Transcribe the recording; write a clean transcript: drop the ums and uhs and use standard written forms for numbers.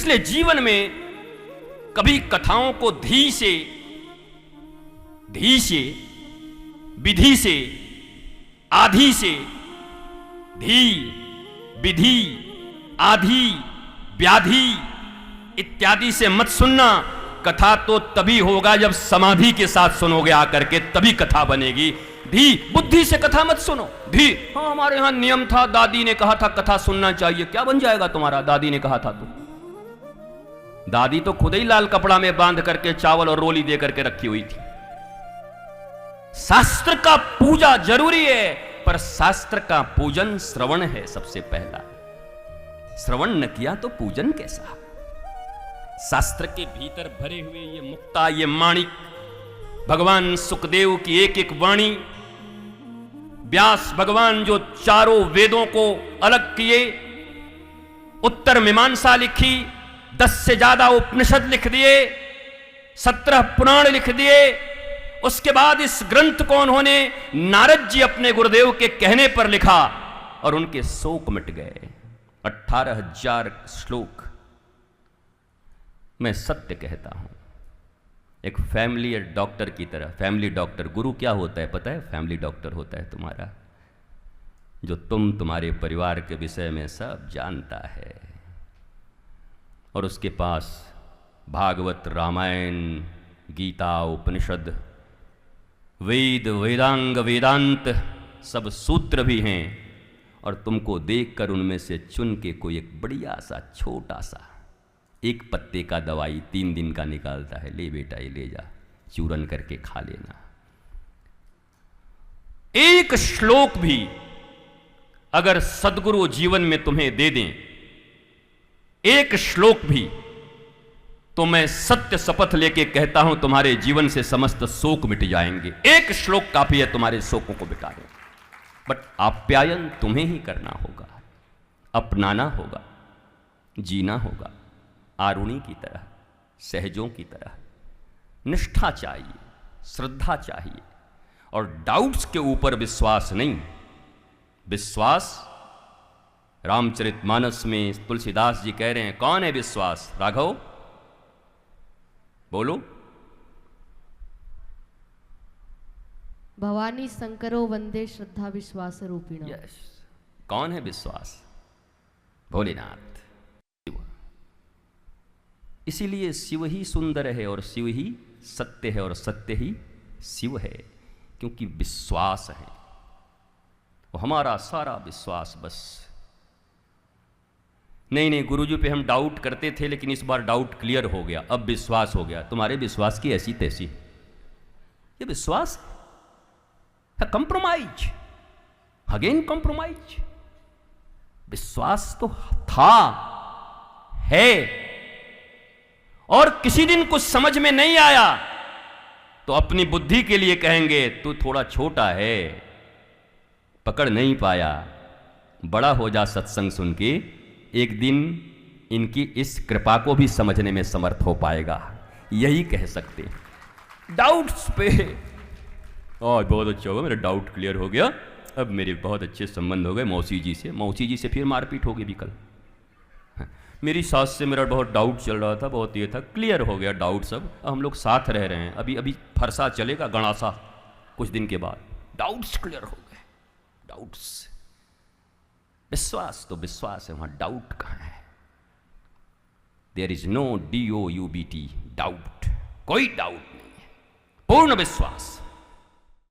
इसलिए जीवन में कभी कथाओं को धी से, विधि से, आधी से, धी, विधि, आधी, व्याधि इत्यादि से मत सुनना। कथा तो तभी होगा जब समाधि के साथ सुनोगे आकर के, तभी कथा बनेगी। धी, बुद्धि से कथा मत सुनो। धी, हाँ हमारे यहां नियम था, दादी ने कहा था कथा सुनना चाहिए। क्या बन जाएगा तुम्हारा? दादी ने कहा था तो। दादी तो खुद ही लाल कपड़ा में बांध करके चावल और रोली दे करके रखी हुई थी। शास्त्र का पूजा जरूरी है, पर शास्त्र का पूजन श्रवण है सबसे पहला। श्रवण न किया तो पूजन कैसा? शास्त्र के भीतर भरे हुए ये मुक्ता, ये माणिक, भगवान सुखदेव की एक एक वाणी, व्यास भगवान जो चारों वेदों को अलग किए, उत्तर मीमांसा लिखी, 10 से ज्यादा उपनिषद लिख दिए, 17 पुराण लिख दिए। उसके बाद इस ग्रंथ को उन्होंने नारद जी अपने गुरुदेव के कहने पर लिखा और उनके शोक मिट गए। 18,000 श्लोक। मैं सत्य कहता हूं, एक फैमिली डॉक्टर की तरह, फैमिली डॉक्टर, गुरु क्या होता है पता है? फैमिली डॉक्टर होता है तुम्हारा, जो तुम्हारे परिवार के विषय में सब जानता है, और उसके पास भागवत, रामायण, गीता, उपनिषद, वेद, वेदांग, वेदांत सब सूत्र भी हैं, और तुमको देखकर उनमें से चुन के कोई एक बढ़िया सा छोटा सा एक पत्ते का दवाई 3 दिन का निकालता है, ले बेटा ये ले जा, चूरन करके खा लेना। एक श्लोक भी अगर सद्गुरु जीवन में तुम्हें दे दें, एक श्लोक भी, तो मैं सत्य शपथ लेके कहता हूं तुम्हारे जीवन से समस्त शोक मिट जाएंगे। एक श्लोक काफी है तुम्हारे शोकों को मिटाने। बट आप्यायन तुम्हें ही करना होगा, अपनाना होगा, जीना होगा, आरुणी की तरह, सहजों की तरह। निष्ठा चाहिए, श्रद्धा चाहिए, और डाउट्स के ऊपर विश्वास नहीं। विश्वास, रामचरितमानस में तुलसीदास जी कह रहे हैं, कौन है विश्वास? राघव बोलो। भवानी शंकरो वंदे श्रद्धा विश्वास रूपिण। यस, कौन है विश्वास? भोलेनाथ, शिव। इसीलिए शिव ही सुंदर है, और शिव ही सत्य है, और सत्य ही शिव है, क्योंकि विश्वास है। और हमारा सारा विश्वास बस नहीं, गुरुजी पे हम डाउट करते थे, लेकिन इस बार डाउट क्लियर हो गया, अब विश्वास हो गया। तुम्हारे विश्वास की ऐसी तैसी, ये विश्वास है। Compromise, again compromise. विश्वास तो था, है, और किसी दिन कुछ समझ में नहीं आया तो अपनी बुद्धि के लिए कहेंगे तू थोड़ा छोटा है, पकड़ नहीं पाया, बड़ा हो जा सत्संग सुन के, एक दिन इनकी इस कृपा को भी समझने में समर्थ हो पाएगा। यही कह सकते हैं। डाउट्स पे आज बहुत अच्छा होगा, मेरा डाउट क्लियर हो गया, अब मेरे बहुत अच्छे संबंध हो गए मौसी जी से। मौसी जी से फिर मारपीट होगी भी कल। मेरी सास से मेरा बहुत डाउट चल रहा था, बहुत ये था, क्लियर हो गया डाउट सब। हम लोग साथ रह रहे हैं, अभी फरसा चलेगा, गणासा कुछ दिन के बाद। डाउट्स क्लियर हो गए। डाउट्स, विश्वास तो विश्वास है, वहां डाउट कहां है? There is no DOUBT, doubt. कोई डाउट नहीं है, पूर्ण विश्वास।